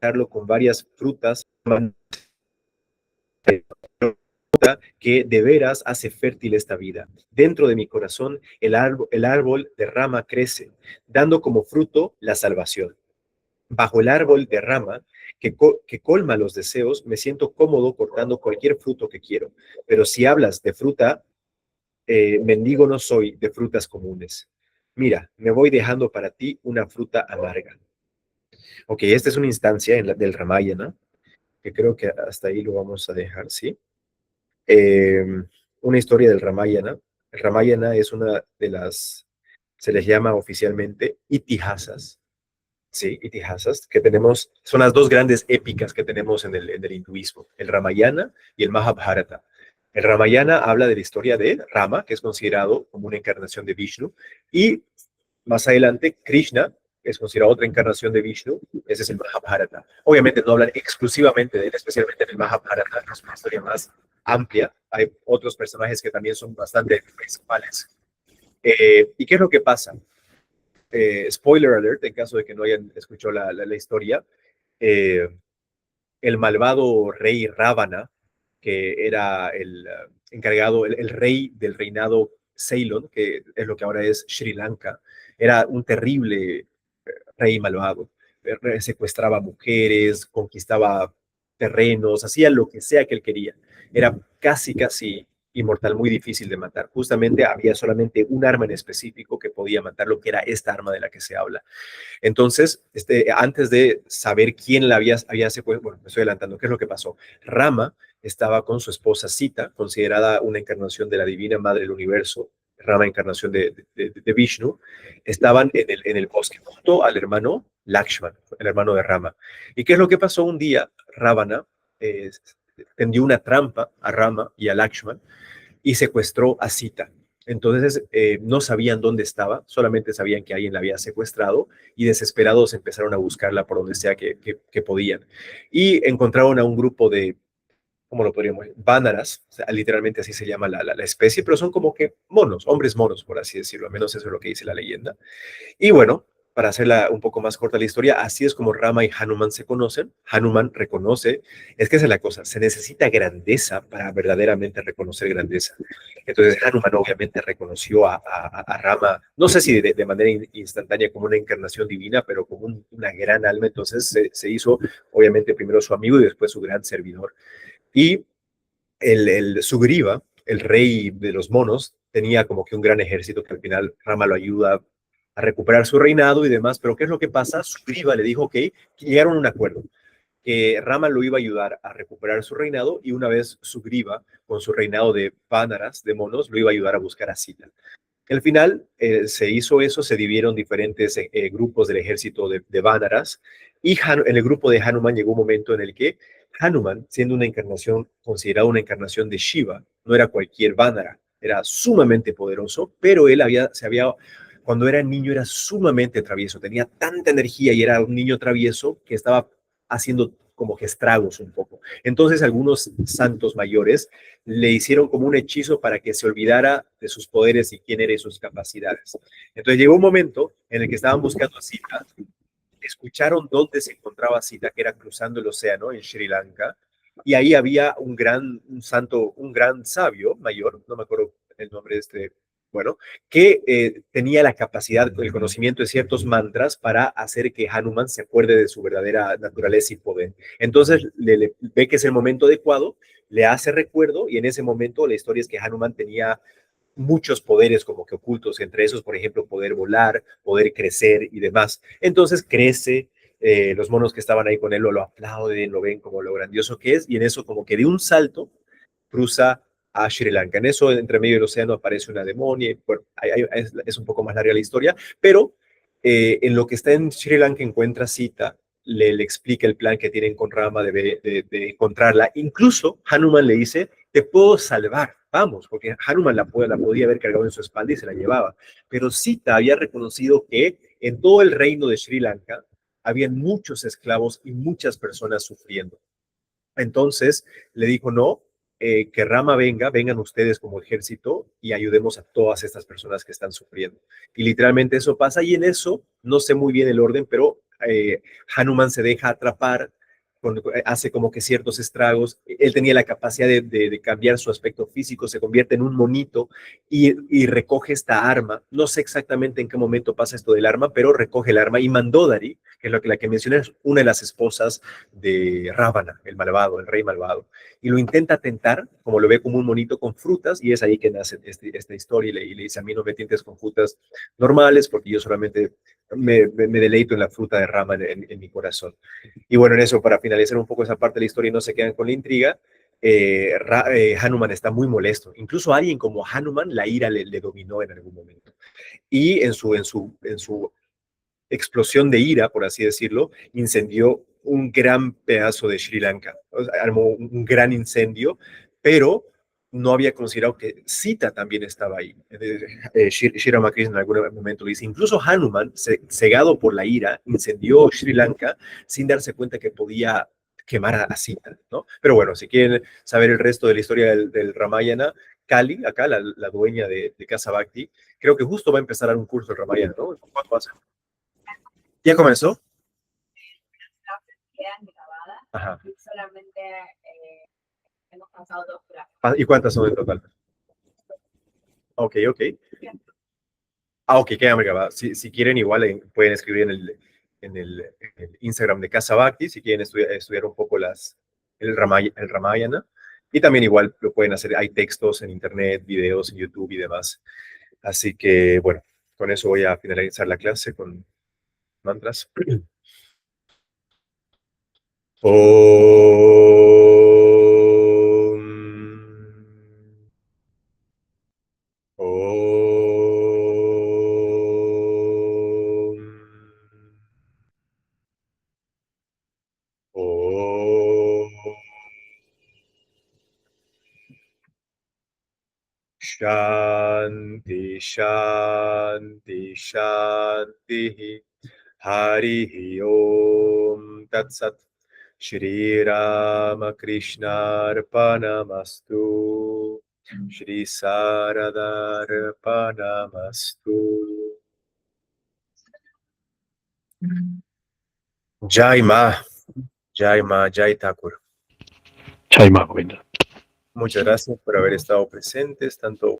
tentarlo con varias frutas que de veras hace fértil esta vida. Dentro de mi corazón el árbol de rama crece, dando como fruto la salvación. Bajo el árbol de rama que colma los deseos, me siento cómodo cortando cualquier fruto que quiero. Pero si hablas de fruta, mendigo no soy de frutas comunes. Mira, me voy dejando para ti una fruta amarga. Ok, esta es una instancia del Ramayana, que creo que hasta ahí lo vamos a dejar, ¿sí? eh, una historia del Ramayana. El Ramayana es una de las, se les llama oficialmente itihasas, ¿sí? Itihasas, que tenemos, son las dos grandes épicas que tenemos en el hinduismo, el Ramayana y el Mahabharata. El Ramayana habla de la historia de Rama, que es considerado como una encarnación de Vishnu, y más adelante Krishna es considerado otra encarnación de Vishnu, ese es el Mahabharata. Obviamente no hablan exclusivamente de él, especialmente en el Mahabharata, es una historia más amplia, hay otros personajes que también son bastante principales. ¿Y qué es lo que pasa? Spoiler alert, en caso de que no hayan escuchado la historia, eh, el malvado rey Ravana, que era el encargado, el rey del reinado Ceylon, que es lo que ahora es Sri Lanka, era un terrible rey malvado. Secuestraba mujeres, conquistaba terrenos, hacía lo que sea que él quería. Era casi inmortal, muy difícil de matar. Justamente había solamente un arma en específico que podía matarlo, que era esta arma de la que se habla. Entonces, antes de saber quién la había secuestrado, bueno, me estoy adelantando, ¿qué es lo que pasó? Rama estaba con su esposa Sita, considerada una encarnación de la divina madre del universo, Rama encarnación de Vishnu, estaban en el bosque junto al hermano Lakshman, el hermano de Rama. ¿Y qué es lo que pasó? Un día, Ravana eh, tendió una trampa a Rama y a Lakshman y secuestró a Sita. Entonces no sabían dónde estaba, solamente sabían que alguien la había secuestrado y desesperados empezaron a buscarla por donde sea que podían. Y encontraron a un grupo de, ¿cómo lo podríamos decir? Vánaras, o sea, literalmente así se llama la especie, pero son como que monos, hombres monos, por así decirlo, al menos eso es lo que dice la leyenda. Y bueno, para hacerla un poco más corta la historia, así es como Rama y Hanuman se conocen. Hanuman reconoce, es que esa es la cosa, se necesita grandeza para verdaderamente reconocer grandeza. Entonces Hanuman obviamente reconoció a Rama, no sé si de manera instantánea como una encarnación divina, pero como una gran alma. Entonces se hizo obviamente primero su amigo y después su gran servidor. Y el Sugriva, el rey de los monos, tenía como que un gran ejército que al final Rama lo ayuda a recuperar su reinado y demás, pero ¿qué es lo que pasa? Sugriva le dijo que llegaron a un acuerdo, que Rama lo iba a ayudar a recuperar su reinado y una vez Sugriva, con su reinado de Vánaras, de monos, lo iba a ayudar a buscar a Sita. Al final se hizo eso, se dividieron diferentes grupos del ejército de Vánaras y en el grupo de Hanuman llegó un momento en el que Hanuman, siendo una encarnación, considerada una encarnación de Shiva, no era cualquier Vánara, era sumamente poderoso, pero él cuando era niño era sumamente travieso, tenía tanta energía y era un niño travieso que estaba haciendo como que estragos un poco. Entonces algunos santos mayores le hicieron como un hechizo para que se olvidara de sus poderes y quién era y sus capacidades. Entonces llegó un momento en el que estaban buscando a Sita, escucharon dónde se encontraba Sita, que era cruzando el océano en Sri Lanka, y ahí había un santo, un gran sabio mayor, no me acuerdo el nombre de este, bueno, que tenía la capacidad, el conocimiento de ciertos mantras para hacer que Hanuman se acuerde de su verdadera naturaleza y poder. Entonces le ve que es el momento adecuado, le hace recuerdo y en ese momento la historia es que Hanuman tenía muchos poderes como que ocultos, entre esos, por ejemplo, poder volar, poder crecer y demás. Entonces crece, los monos que estaban ahí con él lo aplauden, lo ven como lo grandioso que es, y en eso como que de un salto cruza a Sri Lanka. En eso, entre medio del océano, aparece una demonia, bueno, es un poco más larga la historia, pero en lo que está en Sri Lanka encuentra Sita, le explica el plan que tienen con Rama de encontrarla. Incluso Hanuman le dice, te puedo salvar, vamos, porque Hanuman la podía haber cargado en su espalda y se la llevaba. Pero Sita había reconocido que en todo el reino de Sri Lanka había muchos esclavos y muchas personas sufriendo. Entonces le dijo, no, que Rama vengan ustedes como ejército y ayudemos a todas estas personas que están sufriendo. Y literalmente eso pasa y en eso, no sé muy bien el orden, pero Hanuman se deja atrapar, hace como que ciertos estragos, él tenía la capacidad de cambiar su aspecto físico, se convierte en un monito y recoge esta arma, no sé exactamente en qué momento pasa esto del arma, pero recoge el arma y Mandodari, que es la que mencioné, es una de las esposas de Ravana, el malvado, el rey malvado, y lo intenta tentar, como lo ve como un monito con frutas, y es ahí que nace esta historia, y le dice, a mí no me tientes con frutas normales, porque yo solamente me deleito en la fruta de Rama en mi corazón. Y bueno, en eso, para finalizar un poco esa parte de la historia y no se quedan con la intriga, Hanuman está muy molesto. Incluso a alguien como Hanuman, la ira le dominó en algún momento. Y en su explosión de ira, por así decirlo, incendió un gran pedazo de Sri Lanka. O sea, armó un gran incendio, pero no había considerado que Sita también estaba ahí. Shri Ramakrishna en algún momento le dice, incluso Hanuman, cegado por la ira, incendió Sri Lanka sin darse cuenta que podía quemar a Sita, ¿no? Pero bueno, si quieren saber el resto de la historia del Ramayana, Kali, acá la dueña de Casa Bhakti, creo que justo va a empezar a dar un curso de Ramayana, ¿no? ¿Cuánto pasa? ¿Ya comenzó? Quedan grabadas. Ajá. Y solamente hemos pasado 2 clases. Ah, ¿y cuántas son en total? Ok, ok. Ah, ok, quedan grabadas. Si quieren, igual pueden escribir en el Instagram de Casa Bhakti, si quieren estudiar un poco el Ramayana. Y también igual lo pueden hacer, hay textos en internet, videos en YouTube y demás. Así que, bueno, con eso voy a finalizar la clase con mantras. Om. Om. Om. Shanti, Shanti, Shanti. Hari Om Tat Sat. Shri Ramakrishna Arpanamastu. Shri Sarada Arpanamastu. Jai Ma, Jai Ma, Jai Thakur. Jai Ma Govinda. Muchas gracias por haber estado presentes, tanto